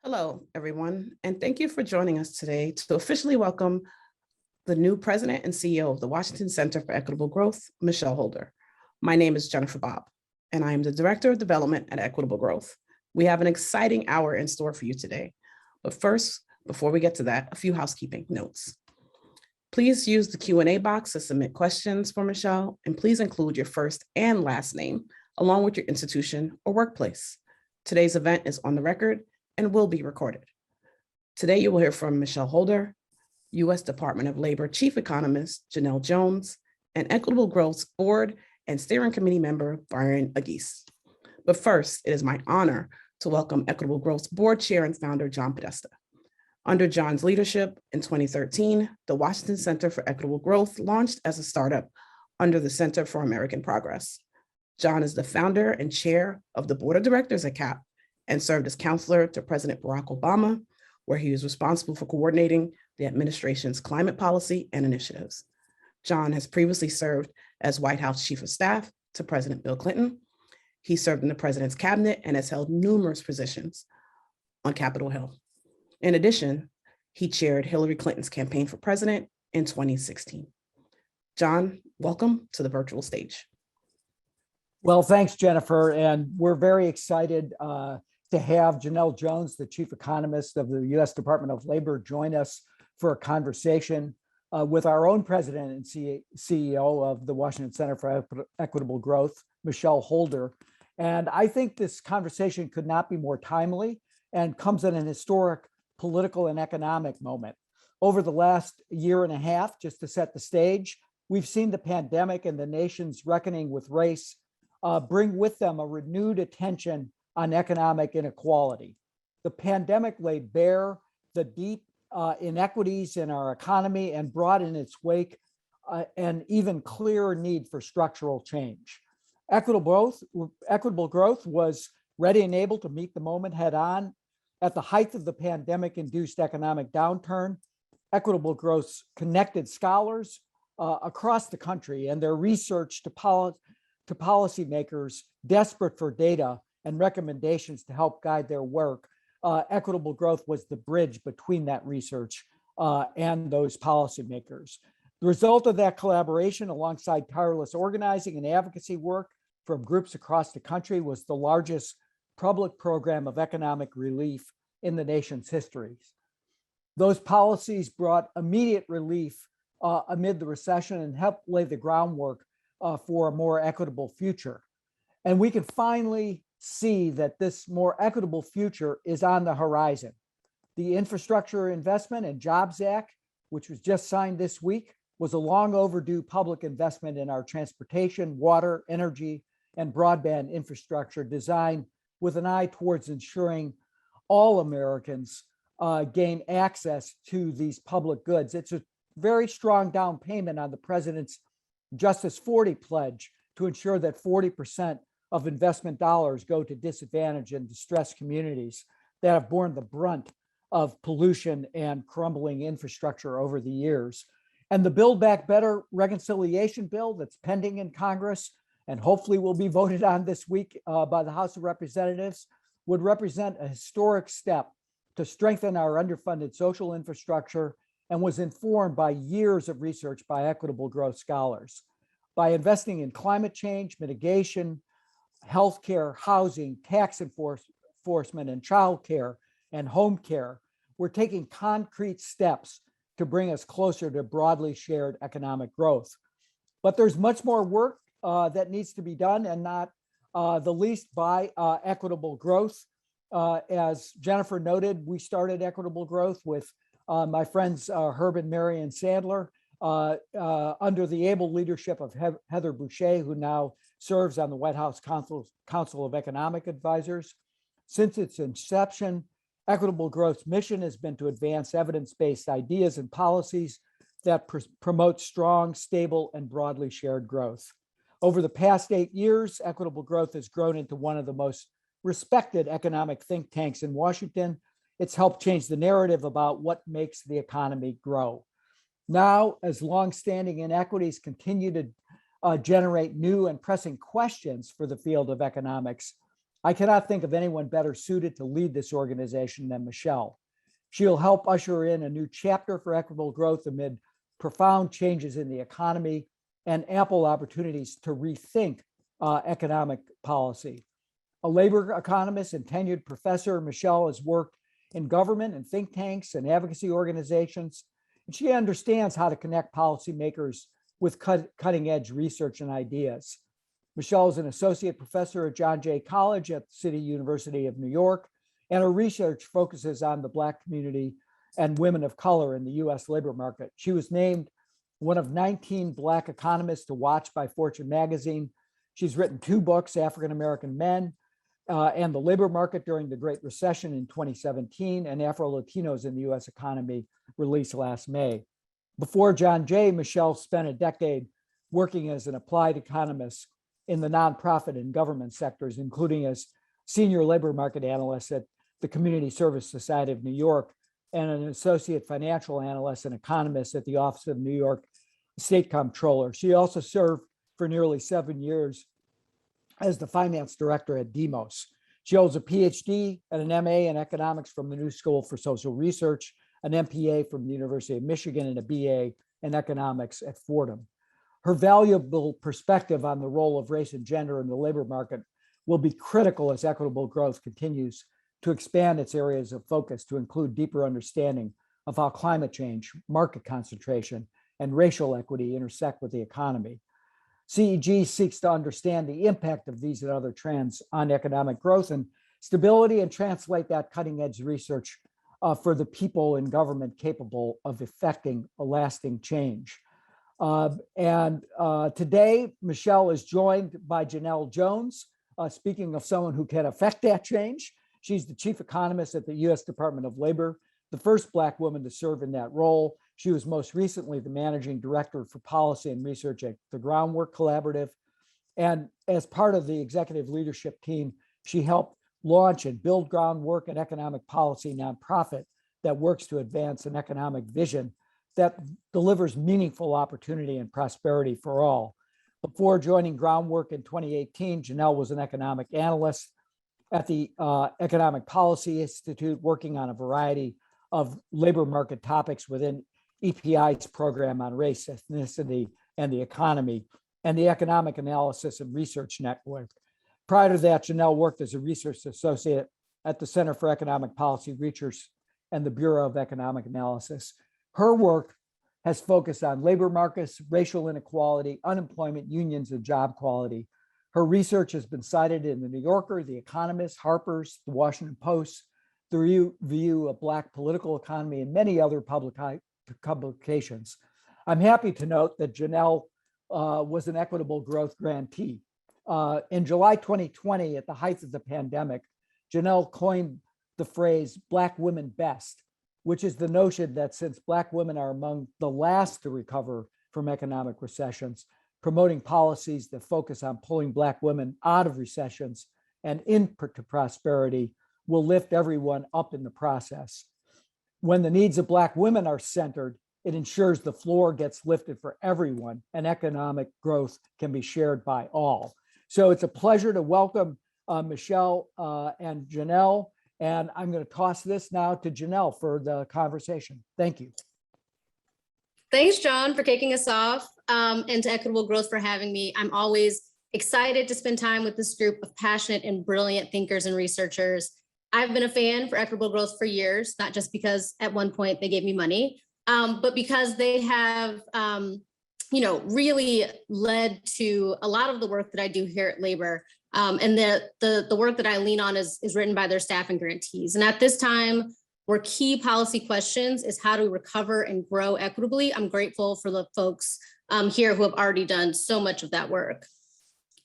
Hello, everyone, and thank you for joining us today to officially welcome the new president and CEO of the Washington Center for Equitable Growth, Michelle Holder. My name is Jennifer Bobb, and I am the Director of Development at Equitable Growth. We have an exciting hour in store for you today. But first, before we get to that, a few housekeeping notes. Please use the Q&A box to submit questions for Michelle, and please include your first and last name, along with your institution or workplace. Today's event is on the record and will be recorded. Today, you will hear from Michelle Holder, U.S. Department of Labor Chief Economist Janelle Jones, and Equitable Growth's Board and Steering Committee member Byron Agis. But first, it is my honor to welcome Equitable Growth's Board Chair and Founder John Podesta. Under John's leadership in 2013, the Washington Center for Equitable Growth launched as a startup under the Center for American Progress. John is the founder and chair of the Board of Directors at CAP, and served as counselor to President Barack Obama, where he was responsible for coordinating the administration's climate policy and initiatives. John has previously served as White House Chief of Staff to President Bill Clinton. He served in the president's cabinet and has held numerous positions on Capitol Hill. In addition, he chaired Hillary Clinton's campaign for president in 2016. John, welcome to the virtual stage. Well, thanks, Jennifer. And we're very excited to have Janelle Jones, the chief economist of the U.S. Department of Labor, join us for a conversation with our own president and CEO of the Washington Center for Equitable Growth, Michelle Holder. And I think this conversation could not be more timely and comes at an historic political and economic moment. Over the last year and a half, just to set the stage, we've seen the pandemic and the nation's reckoning with race bring with them a renewed attention on economic inequality. The pandemic laid bare the deep inequities in our economy and brought in its wake an even clearer need for structural change. Equitable growth was ready and able to meet the moment head on. At the height of the pandemic-induced economic downturn, Equitable Growth connected scholars across the country and their research to policymakers desperate for data and recommendations to help guide their work. Equitable Growth was the bridge between that research and those policymakers. The result of that collaboration, alongside tireless organizing and advocacy work from groups across the country, was the largest public program of economic relief in the nation's history. Those policies brought immediate relief amid the recession and helped lay the groundwork for a more equitable future. And we can finally see that this more equitable future is on the horizon. The Infrastructure Investment and Jobs Act, which was just signed this week, was a long overdue public investment in our transportation, water, energy, and broadband infrastructure designed with an eye towards ensuring all Americans gain access to these public goods. It's a very strong down payment on the president's Justice 40 pledge to ensure that 40% of investment dollars go to disadvantaged and distressed communities that have borne the brunt of pollution and crumbling infrastructure over the years. And the Build Back Better reconciliation bill that's pending in Congress and hopefully will be voted on this week by the House of Representatives would represent a historic step to strengthen our underfunded social infrastructure and was informed by years of research by Equitable Growth scholars. By investing in climate change, mitigation, healthcare, housing, tax enforcement, and childcare and home care, we're taking concrete steps to bring us closer to broadly shared economic growth. But there's much more work that needs to be done, and not the least by Equitable Growth. As Jennifer noted, we started Equitable Growth with my friends Herb and Marion Sandler under the able leadership of Heather Boucher, who now serves on the White House Council of Economic Advisors. Since its inception, Equitable Growth's mission has been to advance evidence-based ideas and policies that promote strong, stable, and broadly shared growth. Over the past 8 years, Equitable Growth has grown into one of the most respected economic think tanks in Washington. It's helped change the narrative about what makes the economy grow. Now, as longstanding inequities continue to generate new and pressing questions for the field of economics, I cannot think of anyone better suited to lead this organization than Michelle. She'll help usher in a new chapter for equitable growth amid profound changes in the economy and ample opportunities to rethink economic policy. A labor economist and tenured professor, Michelle has worked in government and think tanks and advocacy organizations, and she understands how to connect policymakers with cutting edge research and ideas. Michelle is an associate professor at John Jay College at the City University of New York, and her research focuses on the Black community and women of color in the US labor market. She was named one of 19 Black economists to watch by Fortune magazine. She's written 2 books, African American Men and the Labor Market During the Great Recession in 2017, and Afro-Latinos in the US Economy, released last May. Before John Jay, Michelle spent a decade working as an applied economist in the nonprofit and government sectors, including as senior labor market analyst at the Community Service Society of New York and an associate financial analyst and economist at the Office of New York State Comptroller. She also served for nearly 7 years as the finance director at Demos. She holds a PhD and an MA in economics from the New School for Social Research, an MPA from the University of Michigan, and a BA in economics at Fordham. Her valuable perspective on the role of race and gender in the labor market will be critical as equitable growth continues to expand its areas of focus to include deeper understanding of how climate change, market concentration, and racial equity intersect with the economy. CEG seeks to understand the impact of these and other trends on economic growth and stability and translate that cutting edge research for the people in government capable of effecting a lasting change. Today, Michelle is joined by Janelle Jones. Speaking of someone who can affect that change, she's the chief economist at the US Department of Labor, the first Black woman to serve in that role. She was most recently the managing director for policy and research at the Groundwork Collaborative. And as part of the executive leadership team, she helped launch and build Groundwork, an economic policy nonprofit that works to advance an economic vision that delivers meaningful opportunity and prosperity for all. Before joining Groundwork in 2018, Janelle was an economic analyst at the Economic Policy Institute, working on a variety of labor market topics within EPI's program on race, ethnicity, and the economy, and the Economic Analysis and Research Network. Prior to that, Janelle worked as a research associate at the Center for Economic Policy Research and the Bureau of Economic Analysis. Her work has focused on labor markets, racial inequality, unemployment, unions, and job quality. Her research has been cited in the New Yorker, The Economist, Harper's, The Washington Post, The Review of Black Political Economy, and many other publications. I'm happy to note that Janelle was an Equitable Growth grantee. In July 2020, at the height of the pandemic, Janelle coined the phrase Black women best, which is the notion that since Black women are among the last to recover from economic recessions, promoting policies that focus on pulling Black women out of recessions and into prosperity will lift everyone up in the process. When the needs of Black women are centered, it ensures the floor gets lifted for everyone and economic growth can be shared by all. So it's a pleasure to welcome Michelle and Janelle. And I'm going to toss this now to Janelle for the conversation. Thank you. Thanks, John, for kicking us off, and to Equitable Growth for having me. I'm always excited to spend time with this group of passionate and brilliant thinkers and researchers. I've been a fan for Equitable Growth for years, not just because at one point they gave me money, but because they have, really led to a lot of the work that I do here at Labor. And the work that I lean on is written by their staff and grantees. And at this time, where key policy questions is how to recover and grow equitably, I'm grateful for the folks here who have already done so much of that work.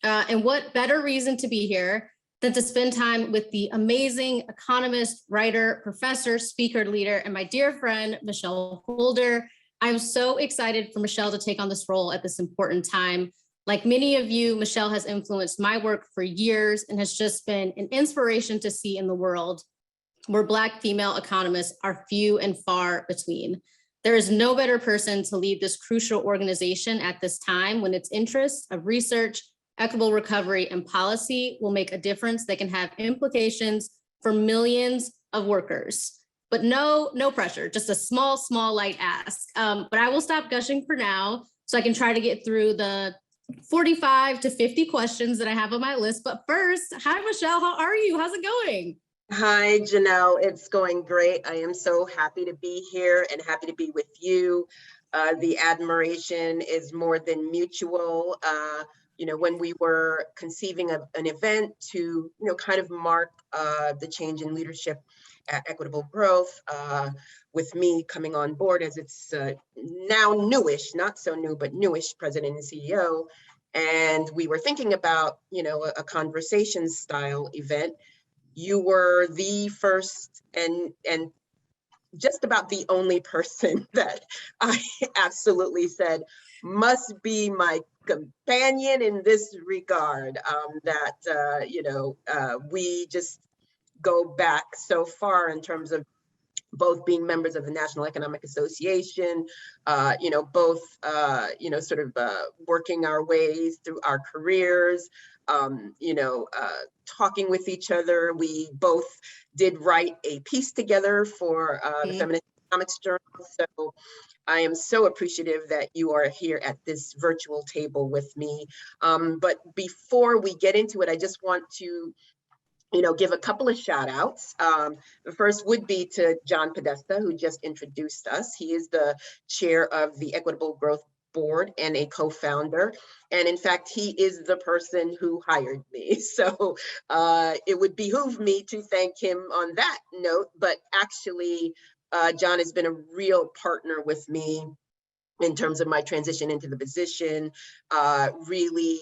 And what better reason to be here than to spend time with the amazing economist, writer, professor, speaker, leader, and my dear friend, Michelle Holder. I'm so excited for Michelle to take on this role at this important time. Like many of you, Michelle has influenced my work for years and has just been an inspiration to see in the world where Black female economists are few and far between. There is no better person to lead this crucial organization at this time when its interests of research, equitable recovery and policy will make a difference that can have implications for millions of workers. But no pressure, just a small, light ask. But I will stop gushing for now so I can try to get through the 45 to 50 questions that I have on my list. But first, hi, Michelle, how are you? How's it going? Hi, Janelle. It's going great. I am so happy to be here and happy to be with you. The admiration is more than mutual. When we were conceiving of an event to, kind of mark the change in leadership at Equitable Growth, with me coming on board as it's now newish, not so new, but newish president and CEO. And we were thinking about, a conversation style event. You were the first and just about the only person that I absolutely said must be my companion in this regard, we just go back so far in terms of both being members of the National Economic Association, working our ways through our careers, talking with each other. We both did write a piece together for the Feminist Economics Journal. So I am so appreciative that you are here at this virtual table with me. But before we get into it, I just want to give a couple of shout outs. The first would be to John Podesta, who just introduced us. He is the chair of the Equitable Growth Board and a co-founder. And in fact, he is the person who hired me. So it would behoove me to thank him on that note, but actually, John has been a real partner with me in terms of my transition into the position, really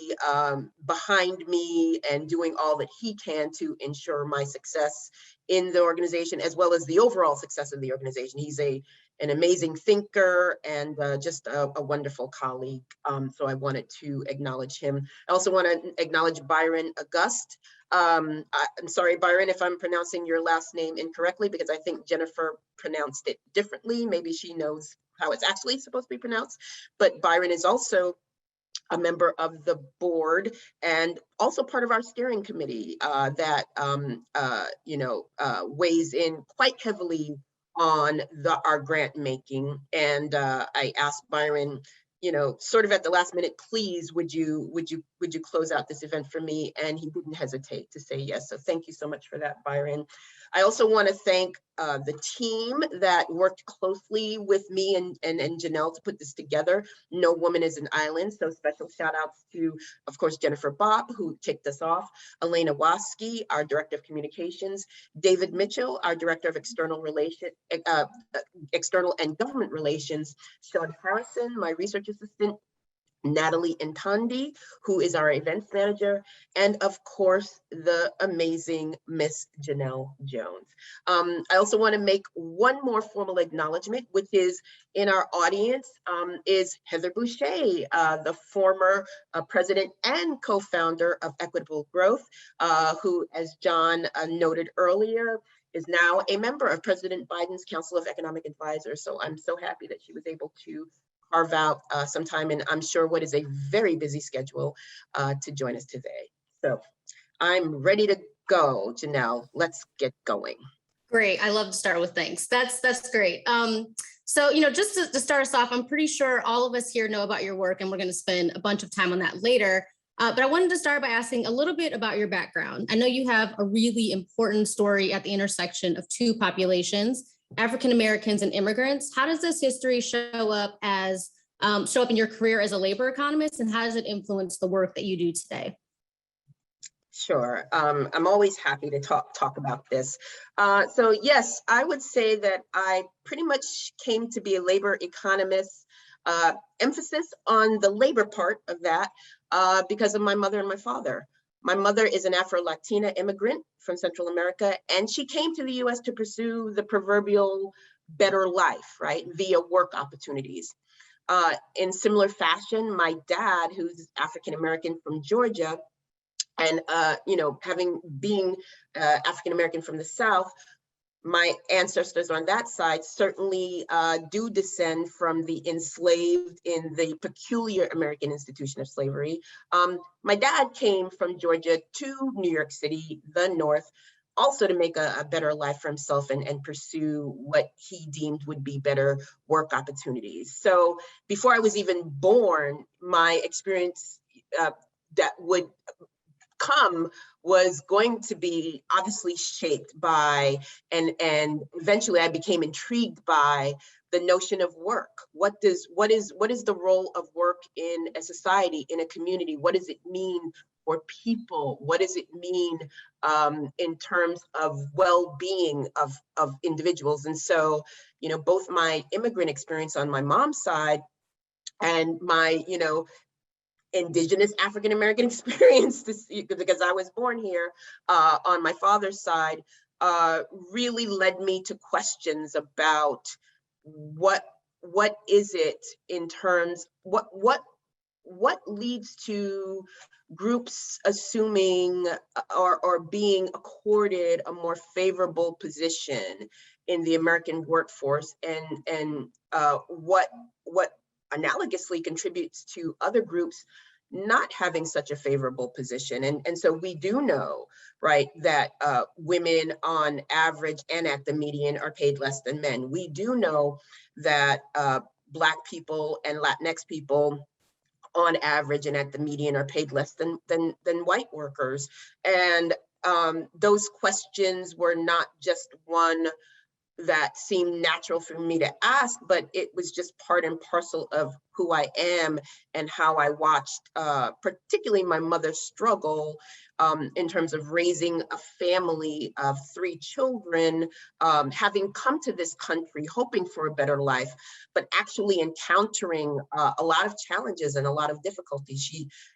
behind me and doing all that he can to ensure my success in the organization, as well as the overall success of the organization. He's an amazing thinker and just a wonderful colleague. So I wanted to acknowledge him. I also want to acknowledge Byron August. I'm sorry, Byron, if I'm pronouncing your last name incorrectly, because I think Jennifer pronounced it differently. Maybe she knows how it's actually supposed to be pronounced. But Byron is also a member of the board and also part of our steering committee that weighs in quite heavily on our grant making. And I asked Byron, sort of at the last minute, please, would you close out this event for me? And he didn't hesitate to say yes. So thank you so much for that, Byron. I also want to thank the team that worked closely with me and Janelle to put this together. No woman is an island. So special shout outs to, of course, Jennifer Bob, who kicked us off, Elena Waski, our Director of Communications, David Mitchell, our Director of External and Government Relations, Sean Harrison, my research assistant, Natalie Intandi, who is our events manager, and of course, the amazing Miss Janelle Jones. I also want to make one more formal acknowledgement, which is in our audience is Heather Boucher, the former president and co-founder of Equitable Growth, who, as John noted earlier, is now a member of President Biden's Council of Economic Advisors. So I'm so happy that she was able to carve out some time, and I'm sure what is a very busy schedule to join us today. So I'm ready to go, Janelle. Let's get going. Great. I love to start with thanks. That's great. So, just to start us off, I'm pretty sure all of us here know about your work, and we're going to spend a bunch of time on that later. But I wanted to start by asking a little bit about your background. I know you have a really important story at the intersection of two populations, African Americans and immigrants. How does this history show up in your career as a labor economist, and how does it influence the work that you do today? Sure. I'm always happy to talk about this. So yes, I would say that I pretty much came to be a labor economist, emphasis on the labor part of that because of my mother and my father. My mother is an Afro-Latina immigrant from Central America, and she came to the US to pursue the proverbial better life, right, via work opportunities. In similar fashion, my dad, who's African American from Georgia, and being African American from the South, my ancestors on that side certainly do descend from the enslaved in the peculiar American institution of slavery. My dad came from Georgia to New York City, the North, also to make a better life for himself and pursue what he deemed would be better work opportunities. So before I was even born, my experience that would come was going to be obviously shaped by, and eventually I became intrigued by the notion of work. What is the role of work in a society, in a community? What does it mean for people? What does it mean in terms of well-being of individuals? And so, you know, both my immigrant experience on my mom's side and my, you know, indigenous African-American experience, because I was born here on my father's side, really led me to questions about what is it in terms, what leads to groups assuming or being accorded a more favorable position in the American workforce, and what analogously contributes to other groups not having such a favorable position. And so we do know, right, that women on average and at the median are paid less than men. We do know that Black people and Latinx people on average and at the median are paid less than white workers. And those questions were not just one that seemed natural for me to ask, but it was just part and parcel of who I am and how I watched, particularly my mother struggle in terms of raising a family of 3 children, having come to this country hoping for a better life, but actually encountering a lot of challenges and a lot of difficulties.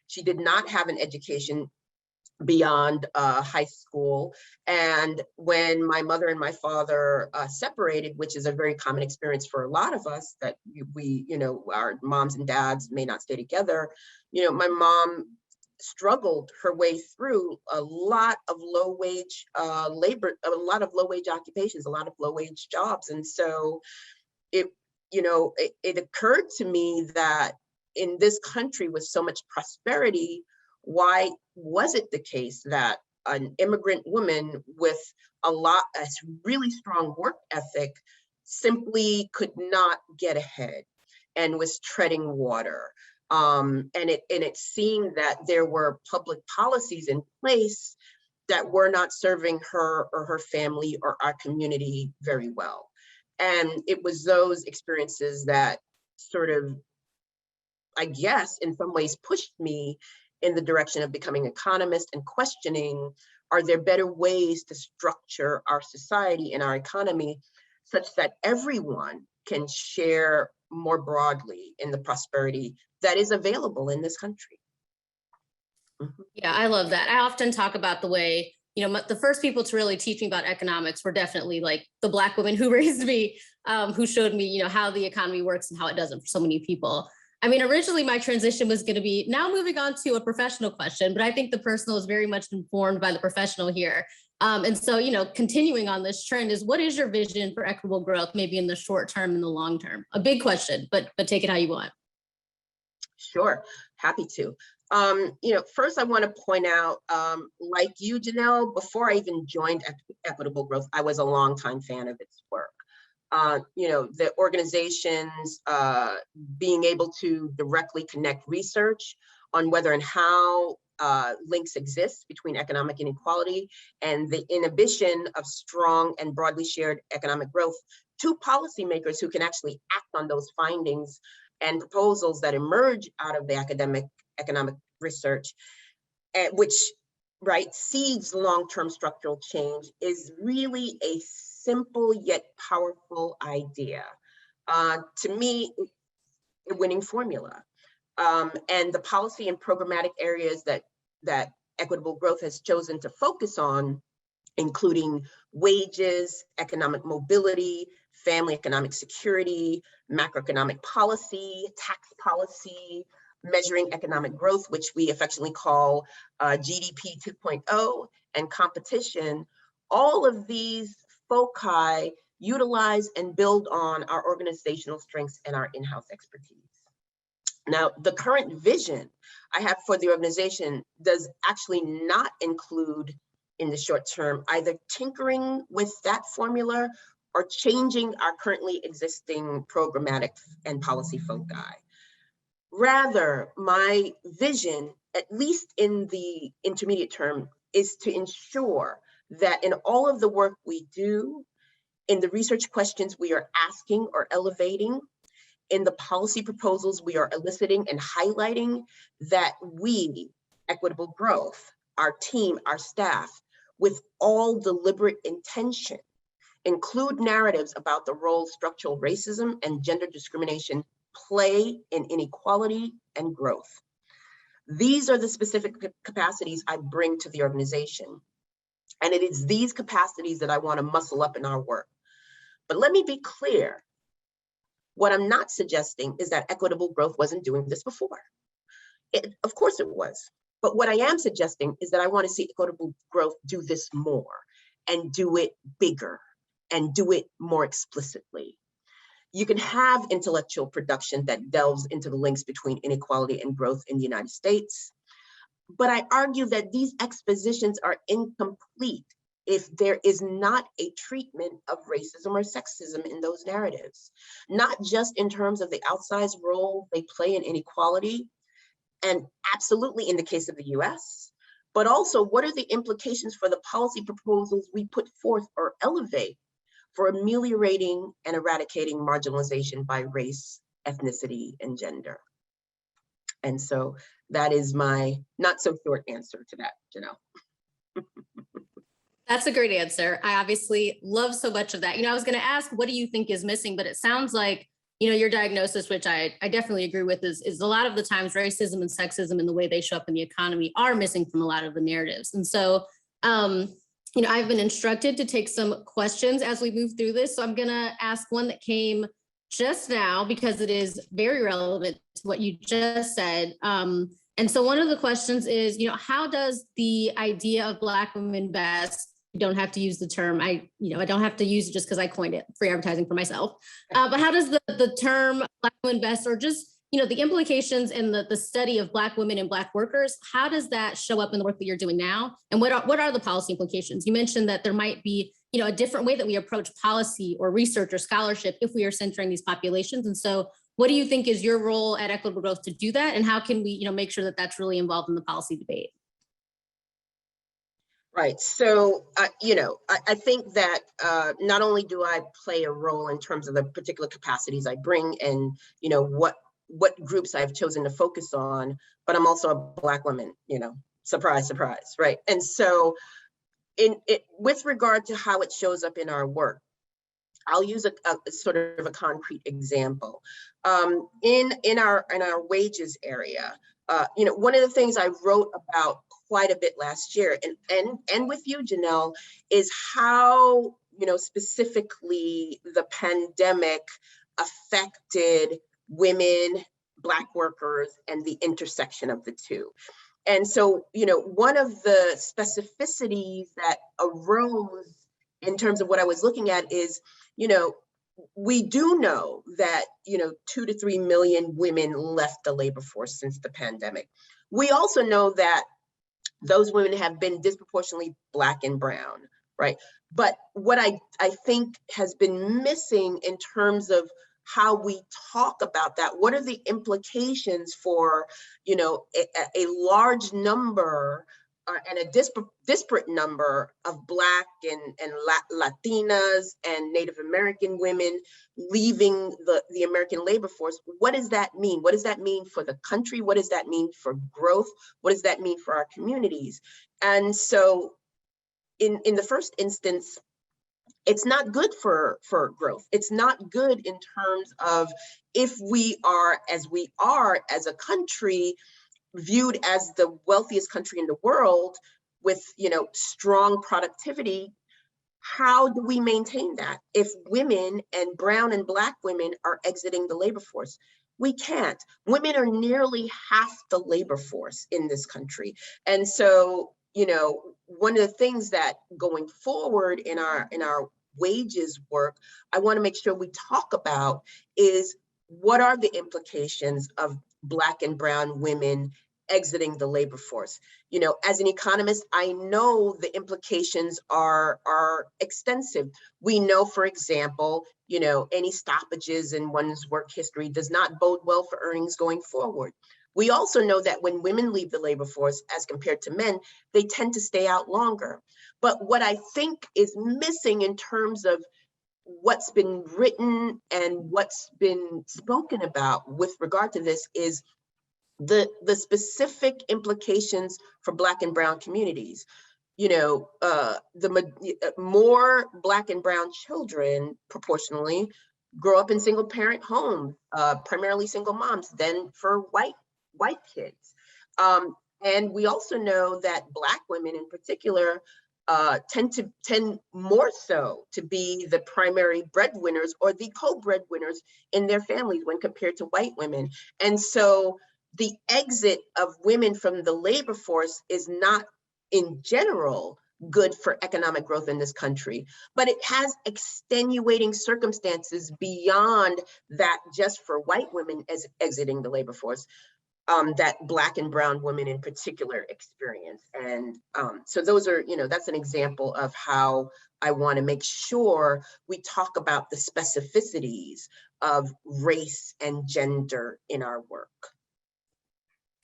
She did not have an education beyond high school. And when my mother and my father separated, which is a very common experience for a lot of us, that we, you know, our moms and dads may not stay together, you know, my mom struggled her way through a lot of low wage labor, a lot of low wage occupations, a lot of low wage jobs. And so it, you know, it occurred to me that in this country with so much prosperity, why was it the case that an immigrant woman with a really strong work ethic simply could not get ahead and was treading water? And it seemed that there were public policies in place that were not serving her or her family or our community very well. And it was those experiences that sort of, I guess, in some ways pushed me in the direction of becoming an economist and questioning, are there better ways to structure our society and our economy such that everyone can share more broadly in the prosperity that is available in this country? Yeah, I love that. I often talk about the way, you know, the first people to really teach me about economics were definitely like the Black women who raised me, who showed me, you know, how the economy works and how it doesn't for so many people. I mean, originally my transition was going to be now moving on to a professional question, but I think the personal is very much informed by the professional here. And so, you know, continuing on this trend is, what is your vision for equitable growth, maybe in the short term and the long term? A big question, but take it how you want. Sure, happy to. You know, first I want to point out, like you, Janelle, before I even joined Equitable Growth, I was a longtime fan of its work. You know, the organizations being able to directly connect research on whether and how links exist between economic inequality and the inhibition of strong and broadly shared economic growth to policymakers who can actually act on those findings and proposals that emerge out of the economic research, which, right, seeds long-term structural change, is really a simple yet powerful idea. To me, a winning formula. And the policy and programmatic areas that Equitable Growth has chosen to focus on, including wages, economic mobility, family economic security, macroeconomic policy, tax policy, measuring economic growth, which we affectionately call GDP 2.0, and competition. All of these foci utilize and build on our organizational strengths and our in-house expertise. Now, the current vision I have for the organization does actually not include, in the short term, either tinkering with that formula or changing our currently existing programmatic and policy foci. Rather, my vision, at least in the intermediate term, is to ensure that in all of the work we do, in the research questions we are asking or elevating, in the policy proposals we are eliciting and highlighting, that we, Equitable Growth, our team, our staff, with all deliberate intention, include narratives about the role structural racism and gender discrimination play in inequality and growth. These are the specific capacities I bring to the organization. And it is these capacities that I want to muscle up in our work. But let me be clear. What I'm not suggesting is that Equitable Growth wasn't doing this before. Of course it was. But what I am suggesting is that I want to see Equitable Growth do this more and do it bigger and do it more explicitly. You can have intellectual production that delves into the links between inequality and growth in the United States. But I argue that these expositions are incomplete if there is not a treatment of racism or sexism in those narratives, not just in terms of the outsized role they play in inequality, and absolutely in the case of the US, but also what are the implications for the policy proposals we put forth or elevate for ameliorating and eradicating marginalization by race, ethnicity, and gender. And so that is my not so short answer to that, Janelle. That's a great answer. I obviously love so much of that. I was going to ask, what do you think is missing? But it sounds like, your diagnosis, which I definitely agree with, is a lot of the times racism and sexism and the way they show up in the economy are missing from a lot of the narratives. And so, I've been instructed to take some questions as we move through this. So I'm going to ask one that came just now because it is very relevant to what you just said. And so one of the questions is, how does the idea of Black women best, you don't have to use the term, I don't have to use it just because I coined it, free advertising for myself. But how does the term Black women best, or just, the implications in the study of Black women and Black workers, how does that show up in the work that you're doing now? And what are the policy implications? You mentioned that there might be, a different way that we approach policy or research or scholarship if we are centering these populations. And so what do you think is your role at Equitable Growth to do that? And how can we, make sure that that's really involved in the policy debate? Right. So, I think that not only do I play a role in terms of the particular capacities I bring and, what groups I've chosen to focus on, but I'm also a Black woman, surprise, surprise, right? And so with regard to how it shows up in our work, I'll use a sort of a concrete example. In our wages area, one of the things I wrote about quite a bit last year, and with you, Janelle, is how specifically the pandemic affected women, Black workers, and the intersection of the two. And so, one of the specificities that arose in terms of what I was looking at is, we do know that, 2 to 3 million women left the labor force since the pandemic. We also know that those women have been disproportionately Black and brown, right? But what I think has been missing in terms of how we talk about that, what are the implications for, a large number and a disparate number of Black and Latinas and Native American women leaving the American labor force? What does that mean? What does that mean for the country? What does that mean for growth? What does that mean for our communities? And so in the first instance, it's not good for growth. It's not good in terms of if we are as a country, viewed as the wealthiest country in the world with, strong productivity. How do we maintain that if women and brown and Black women are exiting the labor force? We can't. Women are nearly half the labor force in this country. And so, one of the things that going forward in our wages work, I want to make sure we talk about is what are the implications of Black and brown women exiting the labor force. You know, as an economist, I know the implications are extensive. We know, for example, you know, any stoppages in one's work history does not bode well for earnings going forward. We also know that when women leave the labor force as compared to men, they tend to stay out longer. But what I think is missing in terms of what's been written and what's been spoken about with regard to this is the specific implications for Black and brown communities. You know, more Black and brown children proportionally grow up in single parent homes, primarily single moms, than for white kids. And we also know that Black women in particular tend more so to be the primary breadwinners or the co-breadwinners in their families when compared to white women. And so the exit of women from the labor force is not in general good for economic growth in this country, but it has extenuating circumstances beyond that just for white women as exiting the labor force. That Black and brown women in particular experience. And so those are, you know, that's an example of how I want to make sure we talk about the specificities of race and gender in our work.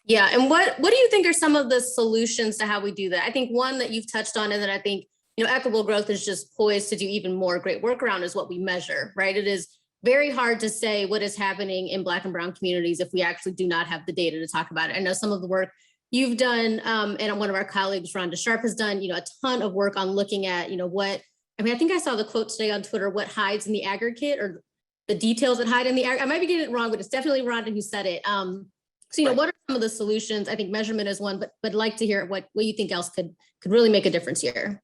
Yeah, and what do you think are some of the solutions to how we do that? I think one that you've touched on and that I think, you know, equitable growth is just poised to do even more great work around is what we measure, right? It is very hard to say what is happening in Black and brown communities if we actually do not have the data to talk about it. I know some of the work you've done and one of our colleagues, Rhonda Sharp, has done, you know, a ton of work on looking at, you know, what, I mean, I think I saw the quote today on Twitter, what hides in the aggregate or the details that hide in the aggregate. I might be getting it wrong, but it's definitely Rhonda who said it. So, you know, what are some of the solutions? I think measurement is one, but I'd like to hear what you think else could really make a difference here.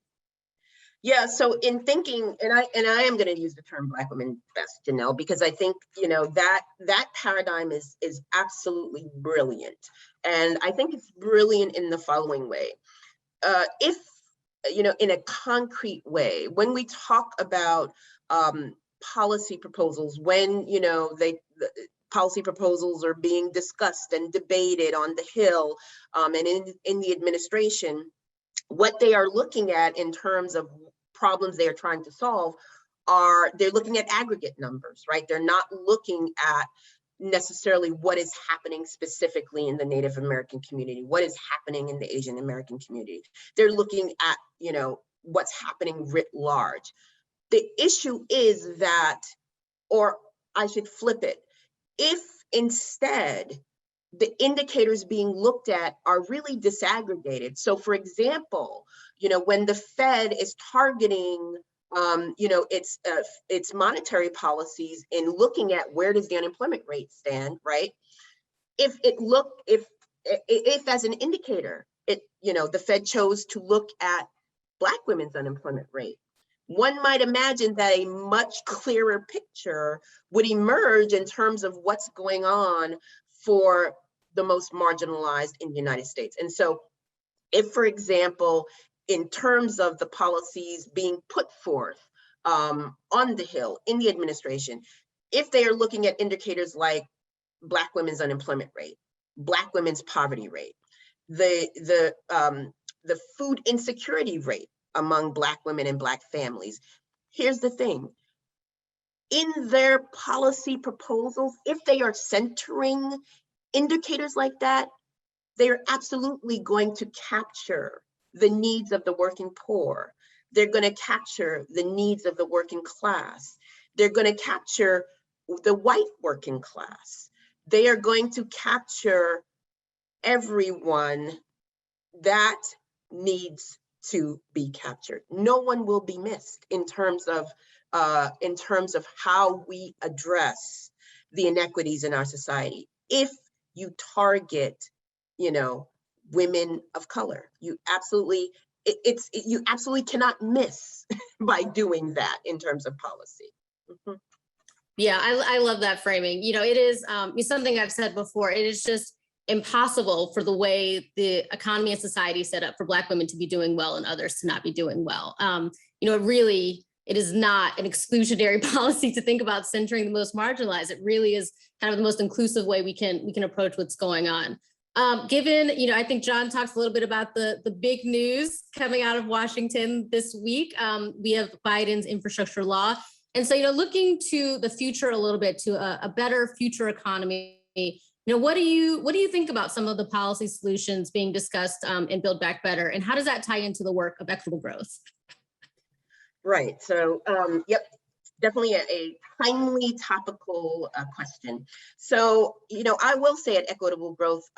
Yeah, so in thinking, and I am going to use the term Black women best, Janelle, because I think, you know, that paradigm is absolutely brilliant. And I think it's brilliant in the following way. If, you know, in a concrete way, when we talk about policy proposals, when, you know, policy proposals are being discussed and debated on the Hill and in the administration, what they are looking at in terms of problems they are trying to solve they're looking at aggregate numbers, right? They're not looking at necessarily what is happening specifically in the Native American community, what is happening in the Asian American community. They're looking at, you know, what's happening writ large. The issue is that, or I should flip it, if instead the indicators being looked at are really disaggregated. So for example, you know, when the Fed is targeting, you know, its monetary policies in looking at where does the unemployment rate stand, right? If as an indicator, you know, the Fed chose to look at Black women's unemployment rate, one might imagine that a much clearer picture would emerge in terms of what's going on for the most marginalized in the United States. And so if, for example, in terms of the policies being put forth on the Hill in the administration, if they are looking at indicators like Black women's unemployment rate, Black women's poverty rate, the food insecurity rate among Black women and Black families, here's the thing. In their policy proposals, if they are centering indicators like that, they are absolutely going to capture the needs of the working poor. They're going to capture the needs of the working class. They're going to capture the white working class. They are going to capture everyone that needs to be captured. No one will be missed in terms of how we address the inequities in our society. If you target, you know, women of color, you absolutely cannot miss by doing that in terms of policy. Mm-hmm. Yeah, I love that framing. You know, it is something I've said before. It is just impossible for the way the economy and society is set up for Black women to be doing well and others to not be doing well. You know, it really it is not an exclusionary policy to think about centering the most marginalized. It really is kind of the most inclusive way we can approach what's going on. Given, I think John talks a little bit about the big news coming out of Washington this week. We have Biden's infrastructure law. And so, looking to the future a little bit, to a better future economy, what do you think about some of the policy solutions being discussed in Build Back Better? And how does that tie into the work of equitable growth? Right. So, yep, definitely a timely, topical question. So, I will say at Equitable Growth,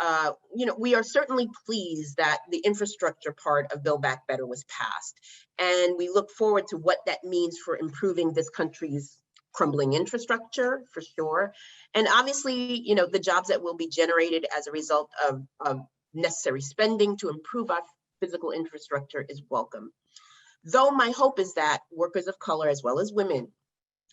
we are certainly pleased that the infrastructure part of Build Back Better was passed. And we look forward to what that means for improving this country's crumbling infrastructure, for sure. And obviously, the jobs that will be generated as a result of necessary spending to improve our physical infrastructure is welcome. Though my hope is that workers of color, as well as women,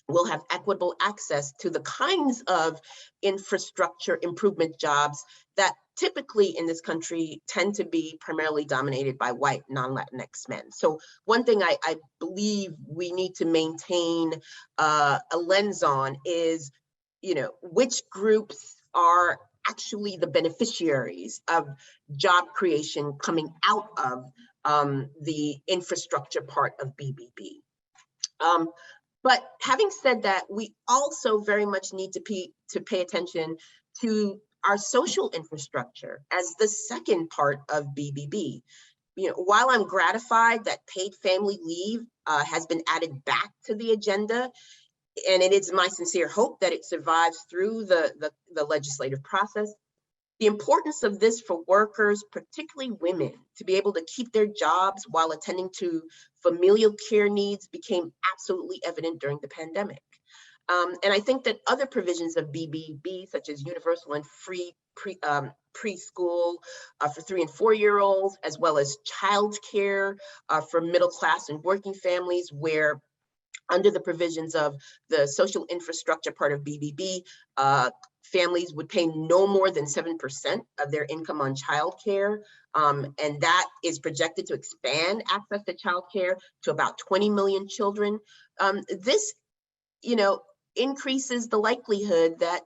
will have equitable access to the kinds of infrastructure improvement jobs that typically in this country tend to be primarily dominated by white non-Latinx men. So one thing I believe we need to maintain a lens on is, which groups are actually the beneficiaries of job creation coming out of the infrastructure part of BBB. But having said that, we also very much need to pay attention to our social infrastructure as the second part of BBB. While I'm gratified that paid family leave has been added back to the agenda, and it is my sincere hope that it survives through the legislative process, the importance of this for workers, particularly women, to be able to keep their jobs while attending to familial care needs became absolutely evident during the pandemic. And I think that other provisions of BBB, such as universal and free preschool for 3 and 4-year-olds, as well as childcare for middle class and working families, where under the provisions of the social infrastructure part of BBB, families would pay no more than 7% of their income on childcare. And that is projected to expand access to childcare to about 20 million children. This, increases the likelihood that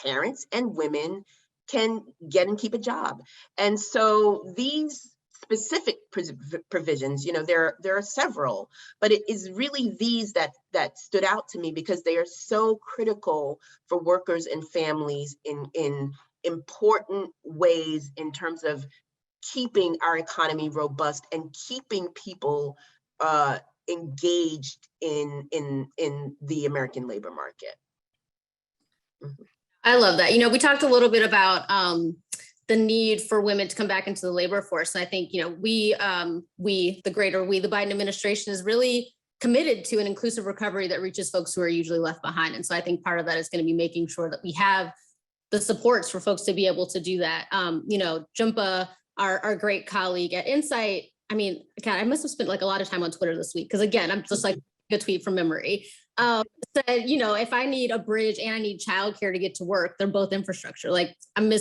parents and women can get and keep a job. And so these specific provisions, there are several, but it is really these that stood out to me because they are so critical for workers and families in important ways in terms of keeping our economy robust and keeping people engaged in the American labor market. Mm-hmm. I love that. We talked a little bit about the need for women to come back into the labor force. And I think, the Biden administration is really committed to an inclusive recovery that reaches folks who are usually left behind. And so I think part of that is going to be making sure that we have the supports for folks to be able to do that. Jumpa, our great colleague at Insight, God, I must have spent a lot of time on Twitter this week, because again, I'm just a tweet from memory. Said, if I need a bridge and I need childcare to get to work, they're both infrastructure. I'm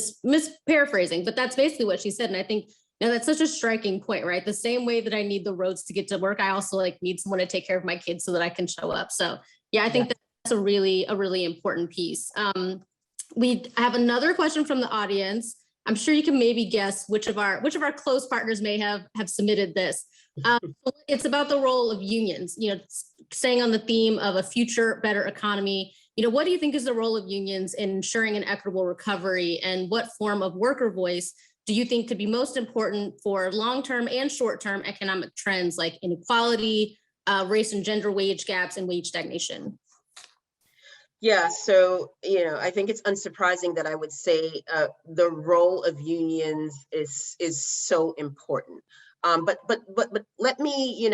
paraphrasing, but that's basically what she said. And I think that's such a striking point, right? The same way that I need the roads to get to work, I also need someone to take care of my kids so that I can show up. So yeah, I think that's a really important piece. We have another question from the audience. I'm sure you can maybe guess which of our close partners may have submitted this. It's about the role of unions, staying on the theme of a future, better economy. What do you think is the role of unions in ensuring an equitable recovery, and what form of worker voice do you think could be most important for long-term and short-term economic trends like inequality, race and gender wage gaps, and wage stagnation? Yeah, so, I think it's unsurprising that I would say the role of unions is so important. But let me,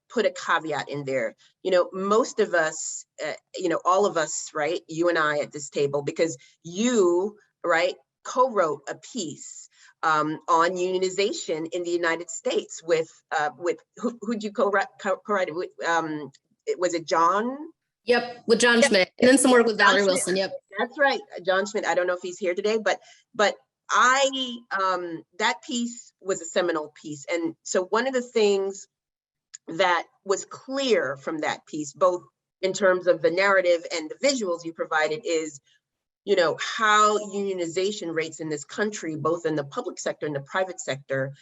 put a caveat in there. Most of us, all of us, right? You and I at this table, because you, right, co-wrote a piece on unionization in the United States with who'd you co-write it with? Was it John? Yep, with John Schmidt, and then some work with Valerie Wilson. Yep, that's right, John Schmidt. I don't know if he's here today, but I that piece was a seminal piece, and so one of the things that was clear from that piece, both in terms of the narrative and the visuals you provided, is, you know, how unionization rates in this country, both in the public sector and the private sector,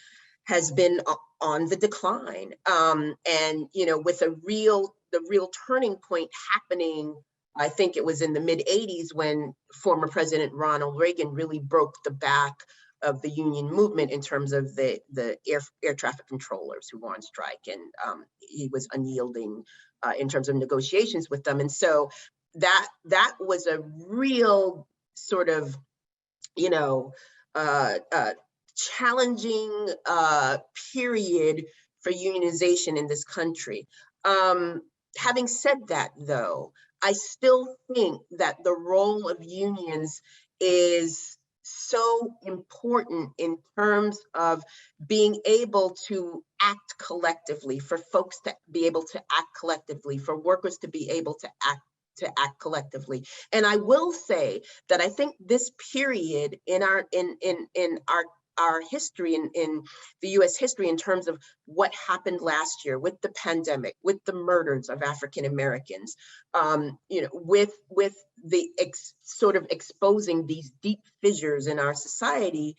has been on the decline. And, you know, with the real turning point happening, I think it was in the mid-'80s when former President Ronald Reagan really broke the back of the union movement in terms of the air traffic controllers who were on strike. And he was unyielding in terms of negotiations with them. And so that was a real sort of, you know, challenging period for unionization in this country. Having said that, though, I still think that the role of unions is so important in terms of being able to act collectively, for folks to be able to act collectively, for workers to be able to act collectively. And I will say that I think this period in our history, in the US history, in terms of what happened last year with the pandemic, with the murders of African Americans, you know, with the sort of exposing these deep fissures in our society,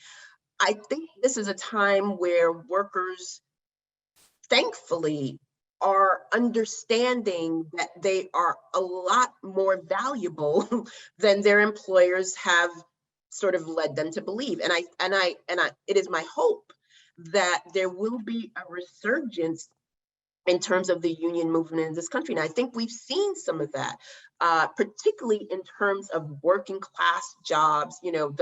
I think this is a time where workers, thankfully, are understanding that they are a lot more valuable than their employers have sort of led them to believe. And it is my hope that there will be a resurgence in terms of the union movement in this country. And I think we've seen some of that, particularly in terms of working class jobs, you know,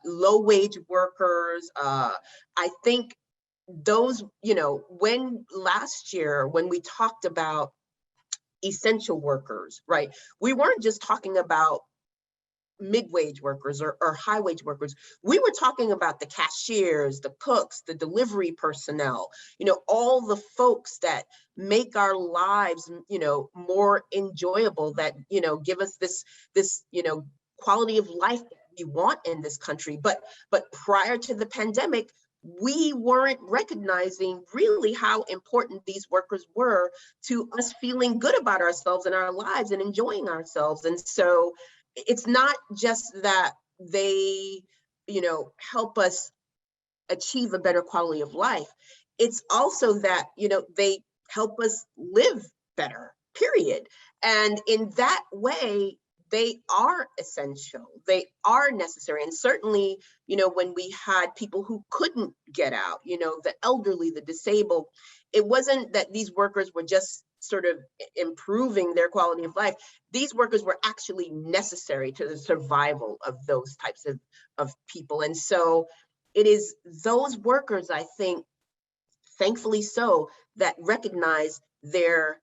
low wage workers. I think those, you know, when last year, when we talked about essential workers, right, we weren't just talking about mid-wage workers or high-wage workers. We were talking about the cashiers, the cooks, the delivery personnel, you know, all the folks that make our lives, you know, more enjoyable, that, you know, give us this, you know, quality of life that we want in this country. But prior to the pandemic, we weren't recognizing really how important these workers were to us feeling good about ourselves and our lives and enjoying ourselves. And so it's not just that they, you know, help us achieve a better quality of life. It's also that, you know, they help us live better, period. And in that way, they are essential, they are necessary. And certainly, you know, when we had people who couldn't get out, you know, the elderly, the disabled, it wasn't that these workers were just sort of improving their quality of life. These workers were actually necessary to the survival of those types of people. And so it is those workers, I think, thankfully so, that recognize their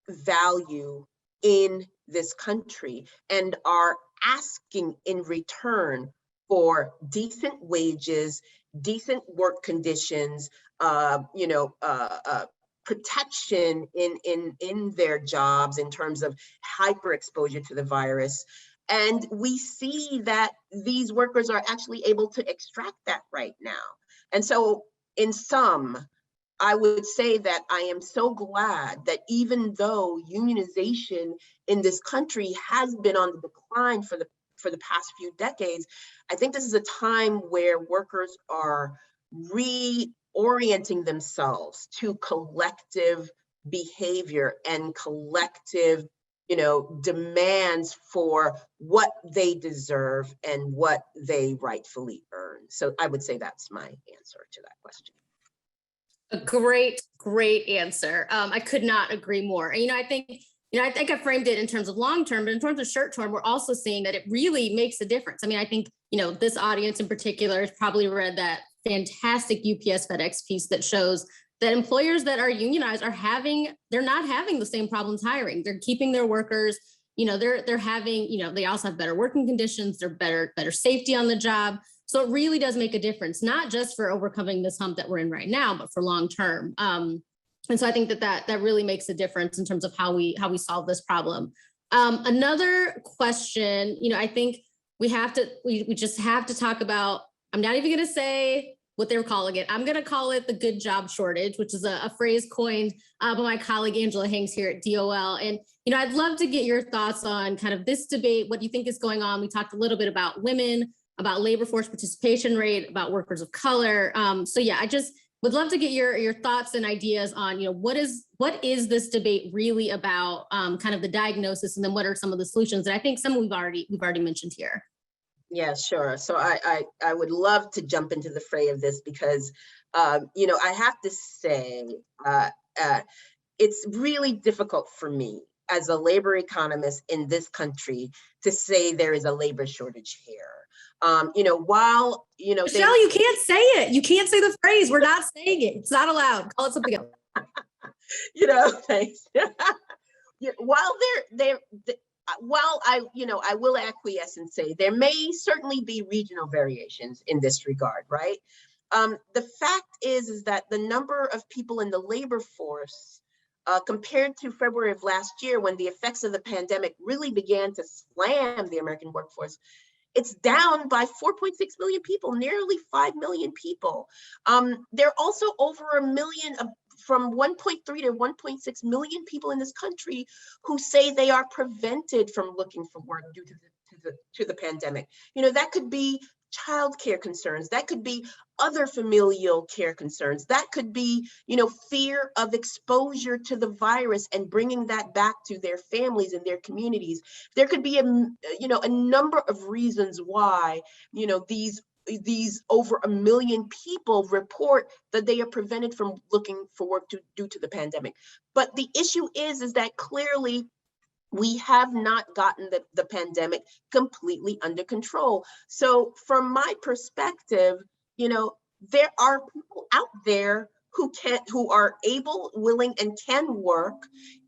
value in this country and are asking in return for decent wages, decent work conditions, you know, protection in their jobs in terms of hyper exposure to the virus. And we see that these workers are actually able to extract that right now. And so in sum, I would say that I am so glad that even though unionization in this country has been on the decline for the past few decades, I think this is a time where workers are reorienting themselves to collective behavior and collective, you know, demands for what they deserve and what they rightfully earn. So I would say that's my answer to that question. A great answer. I could not agree more. And, I think I framed it in terms of long term, but in terms of short term, we're also seeing that it really makes a difference. I mean, I think, this audience in particular has probably read that fantastic UPS FedEx piece that shows that employers that are unionized they're not having the same problems hiring. They're keeping their workers, they're having, they also have better working conditions, they're better safety on the job. So it really does make a difference, not just for overcoming this hump that we're in right now, but for long term. And so I think that really makes a difference in terms of how we solve this problem. Another question, I think we just have to talk about, I'm not even going to say what they were calling it. I'm going to call it the good job shortage, which is a phrase coined by my colleague Angela Hanks here at DOL. And, I'd love to get your thoughts on kind of this debate, what you think is going on. We talked a little bit about women, about labor force participation rate, about workers of color. So yeah, I just would love to get your thoughts and ideas on, what is this debate really about, kind of the diagnosis, and then what are some of the solutions? And I think some we've already mentioned here. Yeah, sure. So I would love to jump into the fray of this because, I have to say, it's really difficult for me as a labor economist in this country to say there is a labor shortage here. While, Michelle, you can't say it. You can't say the phrase. We're not saying it. It's not allowed. Call it something else. Thanks. While while I will acquiesce and say there may certainly be regional variations in this regard, right? The fact is that the number of people in the labor force compared to February of last year, when the effects of the pandemic really began to slam the American workforce, it's down by 4.6 million people, nearly 5 million people. There are also over a million, from 1.3 to 1.6 million people in this country who say they are prevented from looking for work due to the pandemic. That could be childcare concerns, that could be other familial care concerns, that could be, fear of exposure to the virus and bringing that back to their families and their communities. There could be a number of reasons why, these over 1 million people report that they are prevented from looking for work due to the pandemic. But the issue is that clearly we have not gotten the pandemic completely under control. So from my perspective, there are people out there who are able, willing, and can work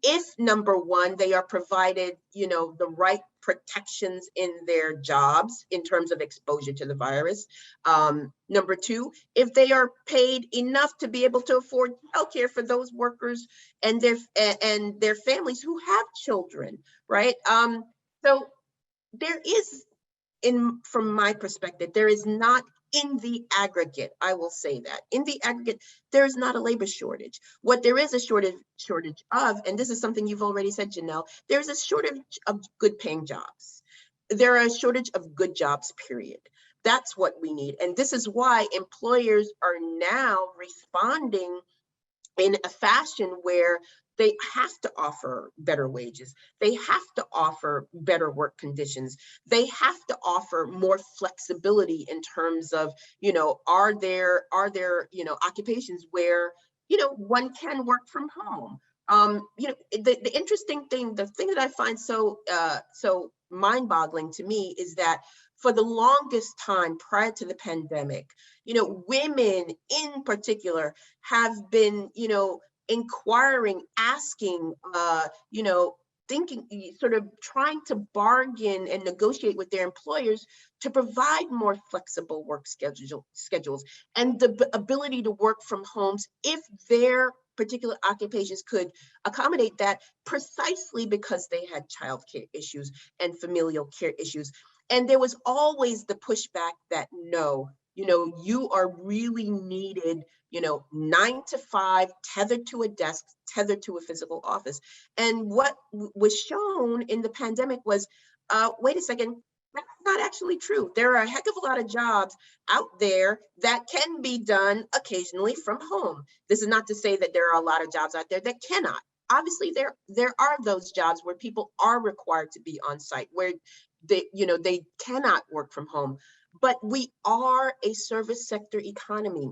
if, number one, they are provided, the right protections in their jobs in terms of exposure to the virus. Number two, if they are paid enough to be able to afford healthcare for those workers and their families who have children, right? So there is, from my perspective, there is not, in the aggregate, I will say that, in the aggregate, there is not a labor shortage. What there is a shortage of, and this is something you've already said, Janelle, there's a shortage of good paying jobs. There are a shortage of good jobs, period. That's what we need. And this is why employers are now responding in a fashion where they have to offer better wages. They have to offer better work conditions. They have to offer more flexibility in terms of, are there occupations where, one can work from home. The interesting thing, the thing that I find so mind-boggling to me is that for the longest time prior to the pandemic, women in particular have been, inquiring, asking, thinking, sort of trying to bargain and negotiate with their employers to provide more flexible work schedules and the ability to work from homes if their particular occupations could accommodate that, precisely because they had childcare issues and familial care issues. And there was always the pushback that no, you are really needed, 9 to 5, tethered to a desk, tethered to a physical office. And what was shown in the pandemic was, wait a second, that's not actually true. There are a heck of a lot of jobs out there that can be done occasionally from home. This is not to say that there are a lot of jobs out there that cannot. Obviously, there are those jobs where people are required to be on site, where they cannot work from home. But we are a service sector economy.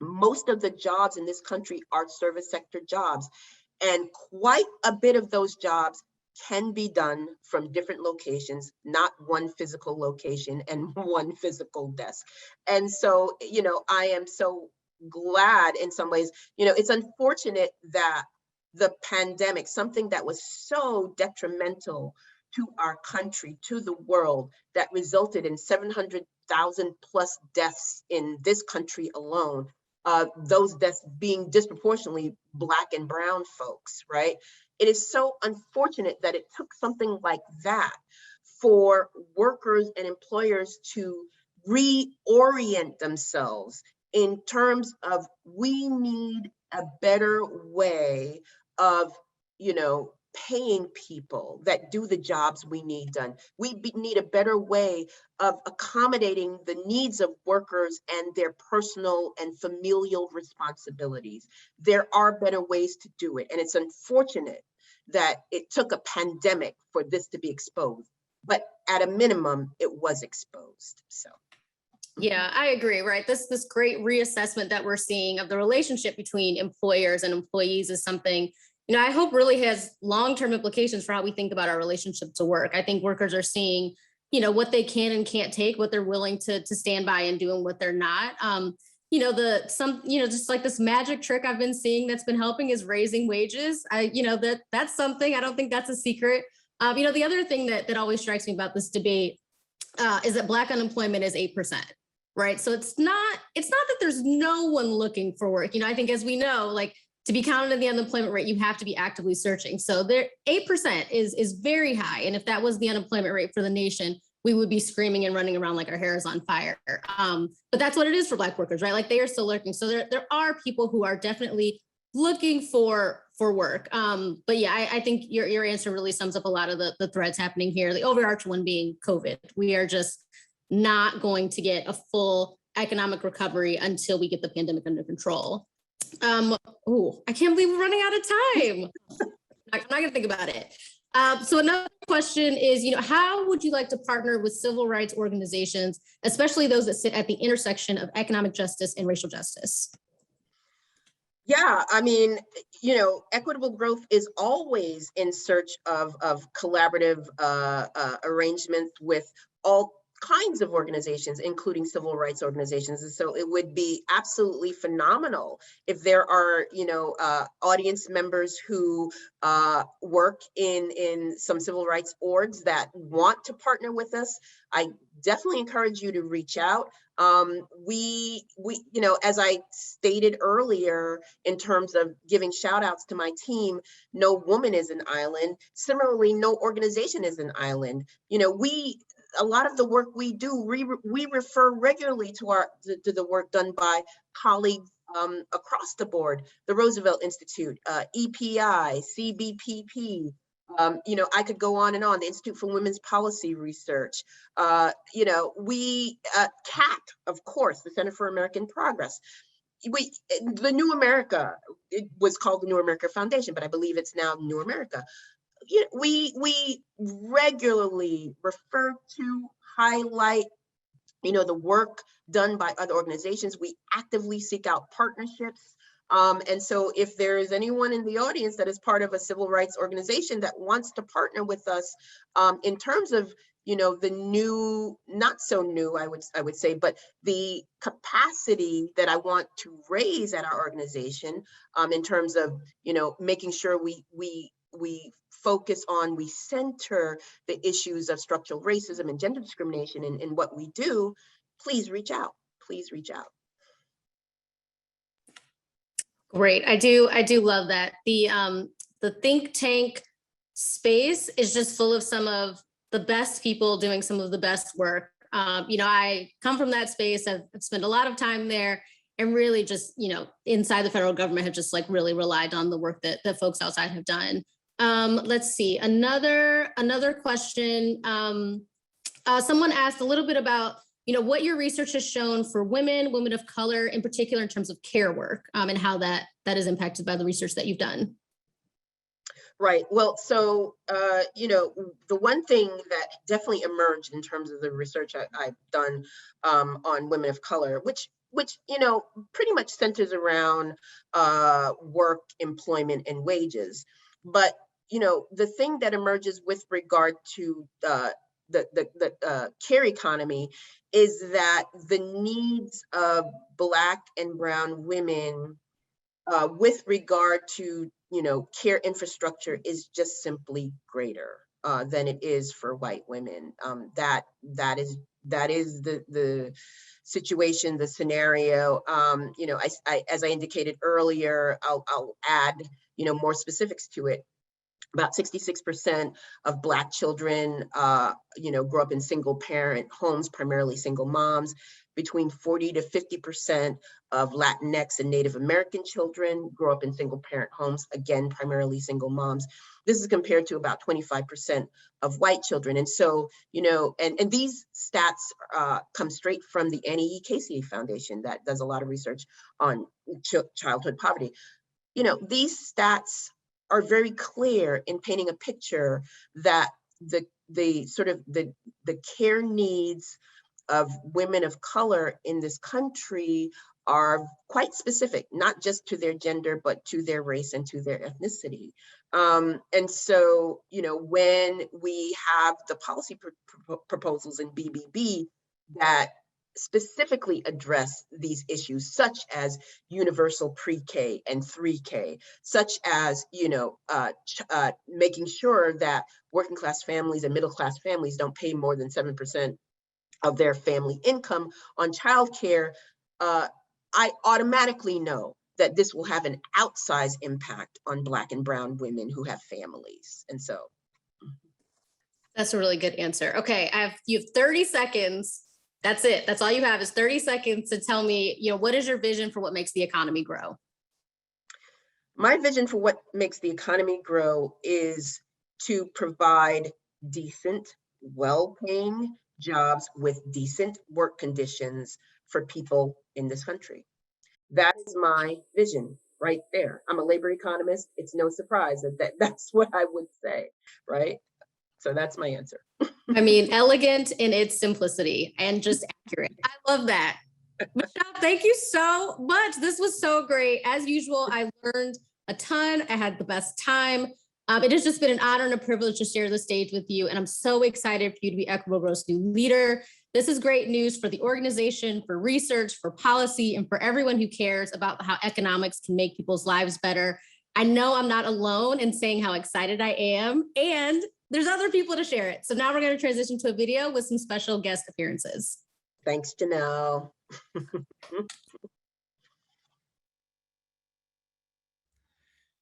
Most of the jobs in this country are service sector jobs, and quite a bit of those jobs can be done from different locations, not one physical location and one physical desk. And so, I am so glad in some ways, it's unfortunate that the pandemic, something that was so detrimental to our country, to the world, that resulted in 700,000 plus deaths in this country alone, those deaths being disproportionately Black and brown folks, right? It is so unfortunate that it took something like that for workers and employers to reorient themselves in terms of we need a better way of, paying people that do the jobs we need done. We need a better way of accommodating the needs of workers and their personal and familial responsibilities. There are better ways to do it. And it's unfortunate that it took a pandemic for this to be exposed, but at a minimum, it was exposed. So. Yeah, I agree, right? This great reassessment that we're seeing of the relationship between employers and employees is something, I hope really has long-term implications for how we think about our relationship to work. I think workers are seeing, what they can and can't take, what they're willing to stand by and do and what they're not. Just like this magic trick I've been seeing that's been helping is raising wages. That's something, I don't think that's a secret. The other thing that always strikes me about this debate is that Black unemployment is 8%. Right. So it's not that there's no one looking for work. I think, as we know, like, to be counted in the unemployment rate, you have to be actively searching. So 8% is very high. And if that was the unemployment rate for the nation, we would be screaming and running around like our hair is on fire. But that's what it is for Black workers, right? Like, they are still lurking. So there are people who are definitely looking for work. But yeah, I think your answer really sums up a lot of the threads happening here. The overarching one being COVID. We are just not going to get a full economic recovery until we get the pandemic under control. I can't believe we're running out of time. I'm not gonna think about it. So another question is, how would you like to partner with civil rights organizations, especially those that sit at the intersection of economic justice and racial justice? Yeah, I mean, Equitable Growth is always in search of collaborative arrangements with all kinds of organizations, including civil rights organizations. And so it would be absolutely phenomenal if there are, audience members who work in some civil rights orgs that want to partner with us. I definitely encourage you to reach out. We, as I stated earlier, in terms of giving shout outs to my team, no woman is an island. Similarly, no organization is an island. A lot of the work we do, we refer regularly to the work done by colleagues across the board, the Roosevelt Institute, EPI, CBPP. I could go on and on, the Institute for Women's Policy Research. CAT, of course, the Center for American Progress. The New America, it was called the New America Foundation, but I believe it's now New America. We regularly refer to, highlight, the work done by other organizations. We actively seek out partnerships. And so if there is anyone in the audience that is part of a civil rights organization that wants to partner with us in terms of, the new, not so new, I would say, but the capacity that I want to raise at our organization in terms of, making sure we focus on, we center the issues of structural racism and gender discrimination in what we do, please reach out. Please reach out. Great. I do love that. The think tank space is just full of some of the best people doing some of the best work. I come from that space. I've spent a lot of time there, and really just, inside the federal government have just like really relied on the work that folks outside have done. Let's see, another question. Someone asked a little bit about, what your research has shown for women of color in particular, in terms of care work, and how that is impacted by the research that you've done. Right. Well, so, the one thing that definitely emerged in terms of the research I've done on women of color, which pretty much centers around work, employment, and wages. But, the thing that emerges with regard to the care economy is that the needs of Black and Brown women with regard to, care infrastructure is just simply greater than it is for white women. That is the situation, the scenario. As I indicated earlier, I'll add, more specifics to it. About 66% of Black children, grow up in single parent homes, primarily single moms. between 40 to 50% of Latinx and Native American children grow up in single parent homes, again, primarily single moms. This is compared to about 25% of white children. And so, and these stats come straight from the Annie E. Casey Foundation that does a lot of research on childhood poverty. These stats are very clear in painting a picture that the sort of the care needs of women of color in this country are quite specific, not just to their gender, but to their race and to their ethnicity. And so, when we have the policy proposals in BBB that specifically address these issues, such as universal pre-K and 3K, such as, making sure that working class families and middle class families don't pay more than 7% of their family income on childcare, I automatically know that this will have an outsized impact on Black and brown women who have families. And so. That's a really good answer. Okay, you have 30 seconds. That's it. That's all you have is 30 seconds to tell me, what is your vision for what makes the economy grow? My vision for what makes the economy grow is to provide decent, well-paying jobs with decent work conditions for people in this country. That is my vision right there. I'm a labor economist. It's no surprise that's what I would say, right? So that's my answer. I mean, elegant in its simplicity and just accurate. I love that. Michelle, thank you so much. This was so great. As usual, I learned a ton. I had the best time. It has just been an honor and a privilege to share the stage with you. And I'm so excited for you to be Equitable Growth's new leader. This is great news for the organization, for research, for policy, and for everyone who cares about how economics can make people's lives better. I know I'm not alone in saying how excited I am, and there's other people to share it. So now we're going to transition to a video with some special guest appearances. Thanks, Janelle.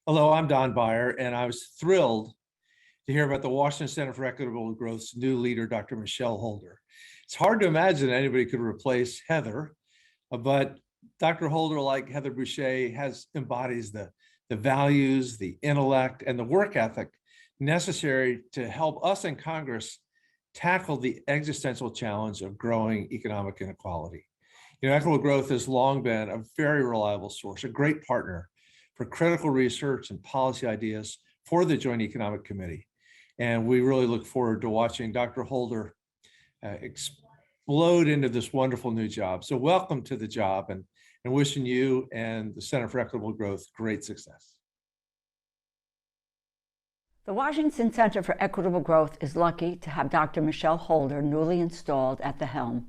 Hello, I'm Don Beyer, and I was thrilled to hear about the Washington Center for Equitable Growth's new leader, Dr. Michelle Holder. It's hard to imagine anybody could replace Heather, but Dr. Holder, like Heather Boucher, embodies the values, the intellect, and the work ethic necessary to help us in Congress tackle the existential challenge of growing economic inequality. Equitable Growth has long been a very reliable source, a great partner for critical research and policy ideas for the Joint Economic Committee. And we really look forward to watching Dr. Holder explode into this wonderful new job. So welcome to the job, and wishing you and the Center for Equitable Growth great success. The Washington Center for Equitable Growth is lucky to have Dr. Michelle Holder newly installed at the helm.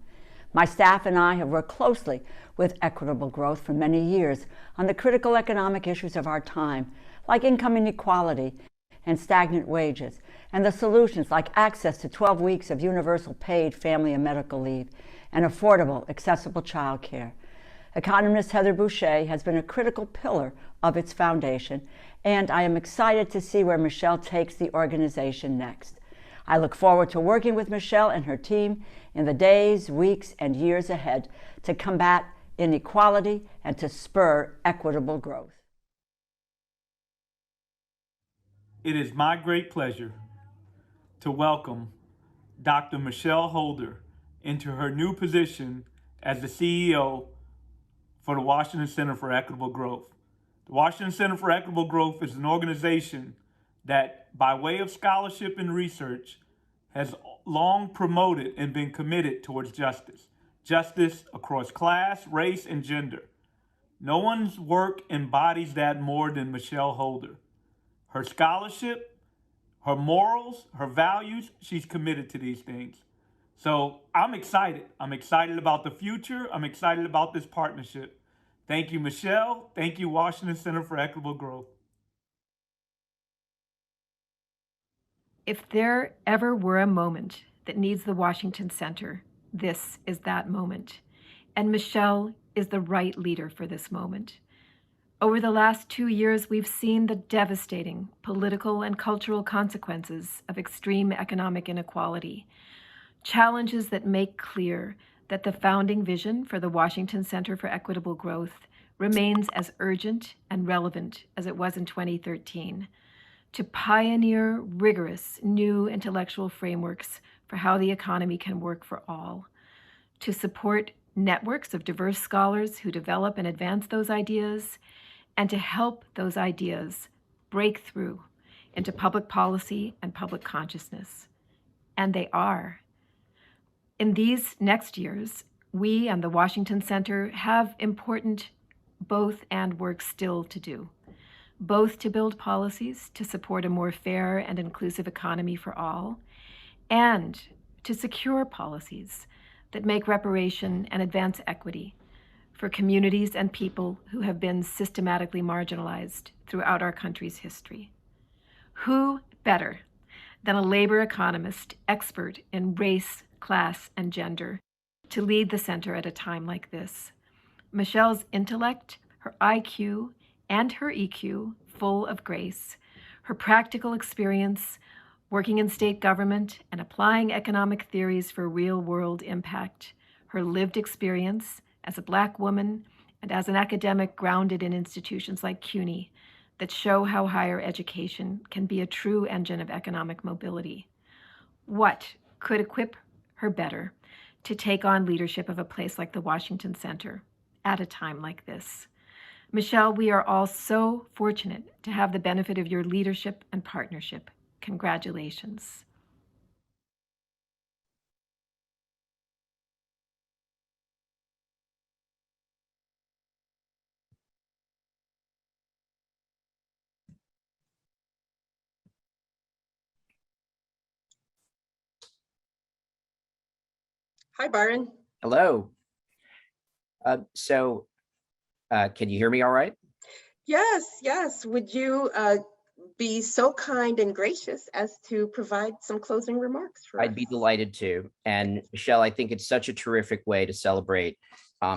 My staff and I have worked closely with Equitable Growth for many years on the critical economic issues of our time, like income inequality and stagnant wages, and the solutions like access to 12 weeks of universal paid family and medical leave and affordable, accessible childcare. Economist Heather Boucher has been a critical pillar of its foundation, and I am excited to see where Michelle takes the organization next. I look forward to working with Michelle and her team in the days, weeks, and years ahead to combat inequality and to spur equitable growth. It is my great pleasure to welcome Dr. Michelle Holder into her new position as the CEO for the Washington Center for Equitable Growth. The Washington Center for Equitable Growth is an organization that, by way of scholarship and research, has long promoted and been committed towards justice across class, race, and gender. No one's work embodies that more than Michelle Holder. Her scholarship, her morals, her values, she's committed to these things. So I'm excited. I'm excited about the future. I'm excited about this partnership. Thank you, Michelle. Thank you, Washington Center for Equitable Growth. If there ever were a moment that needs the Washington Center, this is that moment. And Michelle is the right leader for this moment. Over the last 2 years, we've seen the devastating political and cultural consequences of extreme economic inequality, challenges that make clear that the founding vision for the Washington Center for Equitable Growth remains as urgent and relevant as it was in 2013, to pioneer rigorous new intellectual frameworks for how the economy can work for all, to support networks of diverse scholars who develop and advance those ideas, and to help those ideas break through into public policy and public consciousness. And they are. In these next years, we and the Washington Center have important both and work still to do, both to build policies to support a more fair and inclusive economy for all, and to secure policies that make reparation and advance equity for communities and people who have been systematically marginalized throughout our country's history. Who better than a labor economist expert in race, class, and gender to lead the center at a time like this? Michelle's intellect, her IQ, and her EQ, full of grace, her practical experience working in state government and applying economic theories for real-world impact, her lived experience as a Black woman and as an academic grounded in institutions like CUNY that show how higher education can be a true engine of economic mobility. What could equip her better to take on leadership of a place like the Washington Center at a time like this? Michelle, we are all so fortunate to have the benefit of your leadership and partnership. Congratulations. Hi, Byron. Hello. Can you hear me all right? Yes, yes. Would you be so kind and gracious as to provide some closing remarks for us? I'd be delighted to. And Michelle, I think it's such a terrific way to celebrate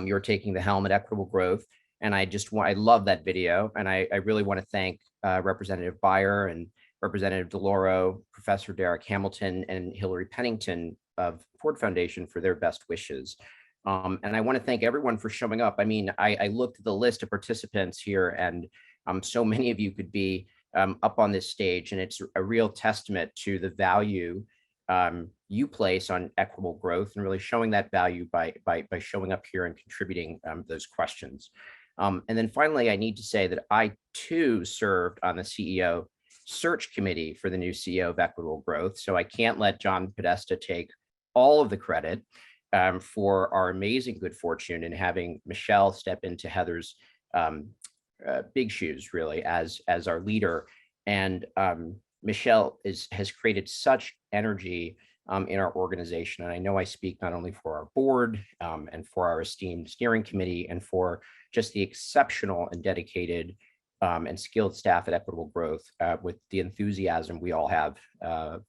your taking the helm at Equitable Growth. And I love that video. And I really want to thank Representative Byer and Representative DeLauro, Professor Derek Hamilton, and Hillary Pennington of Ford Foundation for their best wishes. And I want to thank everyone for showing up. I mean, I looked at the list of participants here, and so many of you could be up on this stage, and it's a real testament to the value you place on equitable growth, and really showing that value by showing up here and contributing those questions. And then finally, I need to say that I too served on the CEO search committee for the new CEO of Equitable Growth, so I can't let John Podesta take all of the credit for our amazing good fortune in having Michelle step into Heather's big shoes, really, as our leader. And Michelle has created such energy in our organization. And I know I speak not only for our board and for our esteemed steering committee, and for just the exceptional and dedicated and skilled staff at Equitable Growth with the enthusiasm we all have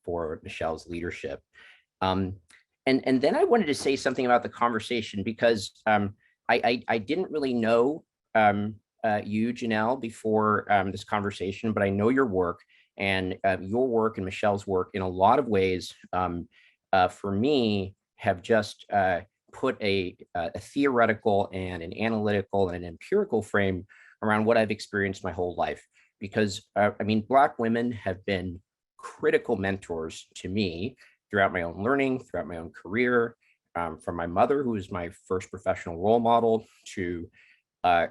for Michelle's leadership. And then I wanted to say something about the conversation, because I didn't really know you, Janelle, before this conversation, but I know your work, and your work and Michelle's work in a lot of ways for me have just put a theoretical and an analytical and an empirical frame around what I've experienced my whole life. Because I mean, Black women have been critical mentors to me throughout my own learning, throughout my own career, from my mother, who was my first professional role model, to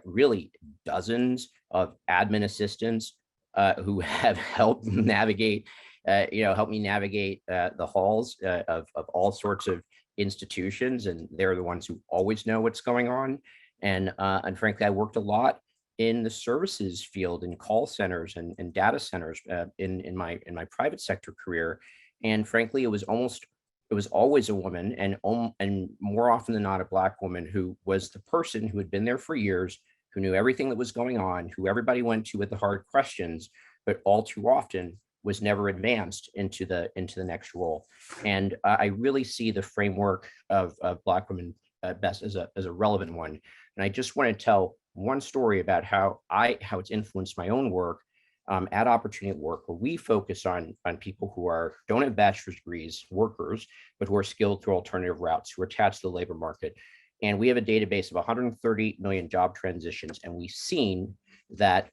really dozens of admin assistants who have helped navigate, helped me navigate the halls of all sorts of institutions, and they're the ones who always know what's going on. And frankly, I worked a lot in the services field, in call centers and data centers in my private sector career. And frankly, it was always a woman, and more often than not, a Black woman, who was the person who had been there for years, who knew everything that was going on, who everybody went to with the hard questions, but all too often was never advanced into the next role. And I really see the framework of Black women best as a relevant one. And I just want to tell one story about how it's influenced my own work. at Opportunity at Work, where we focus on people who don't have bachelor's degrees, workers, but who are skilled through alternative routes, who are attached to the labor market. And we have a database of 130 million job transitions, and we've seen that,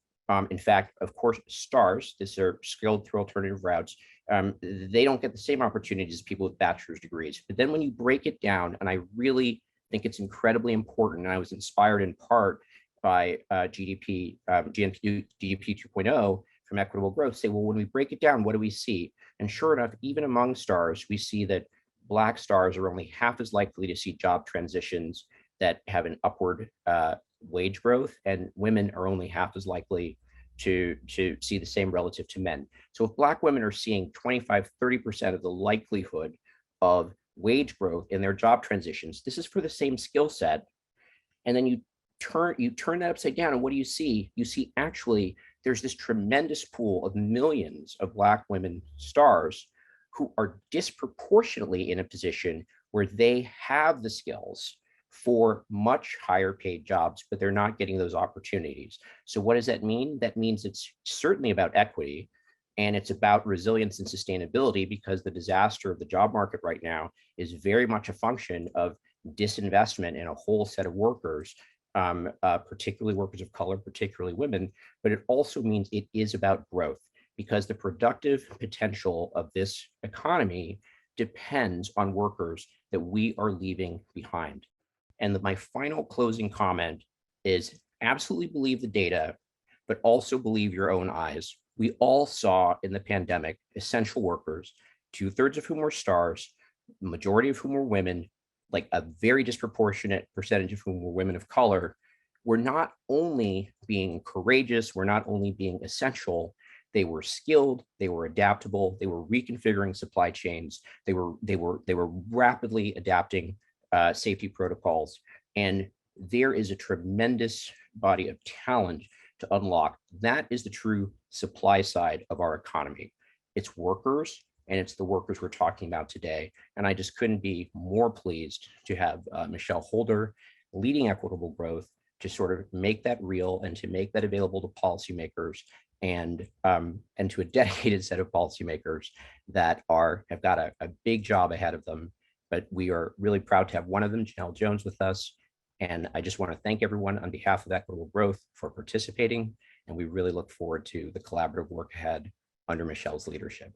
in fact, of course, stars, these are skilled through alternative routes, they don't get the same opportunities as people with bachelor's degrees. But then when you break it down, and I really think it's incredibly important, and I was inspired in part by GDP 2.0 from Equitable Growth, say, well, when we break it down, what do we see? And sure enough, even among stars, we see that Black stars are only half as likely to see job transitions that have an upward wage growth, and women are only half as likely to see the same relative to men. So if Black women are seeing 25-30% of the likelihood of wage growth in their job transitions, this is for the same skill set. And then you turn that upside down, and what do you see? You see actually there's this tremendous pool of millions of Black women stars who are disproportionately in a position where they have the skills for much higher paid jobs, but they're not getting those opportunities. So what does that mean? That means it's certainly about equity, and it's about resilience and sustainability, because the disaster of the job market right now is very much a function of disinvestment in a whole set of workers, particularly workers of color, particularly women. But it also means it is about growth, because the productive potential of this economy depends on workers that we are leaving behind. And my final closing comment is absolutely believe the data, but also believe your own eyes. We all saw in the pandemic essential workers, 2/3 of whom were stars, the majority of whom were women, like a very disproportionate percentage of whom were women of color, were not only being courageous, were not only being essential, they were skilled, they were adaptable, they were reconfiguring supply chains, they were rapidly adapting safety protocols. And there is a tremendous body of talent to unlock. That is the true supply side of our economy. It's workers, and it's the workers we're talking about today. And I just couldn't be more pleased to have Michelle Holder leading Equitable Growth to sort of make that real and to make that available to policymakers, and to a dedicated set of policymakers that have got a big job ahead of them. But we are really proud to have one of them, Janelle Jones, with us. And I just want to thank everyone on behalf of Equitable Growth for participating. And we really look forward to the collaborative work ahead under Michelle's leadership.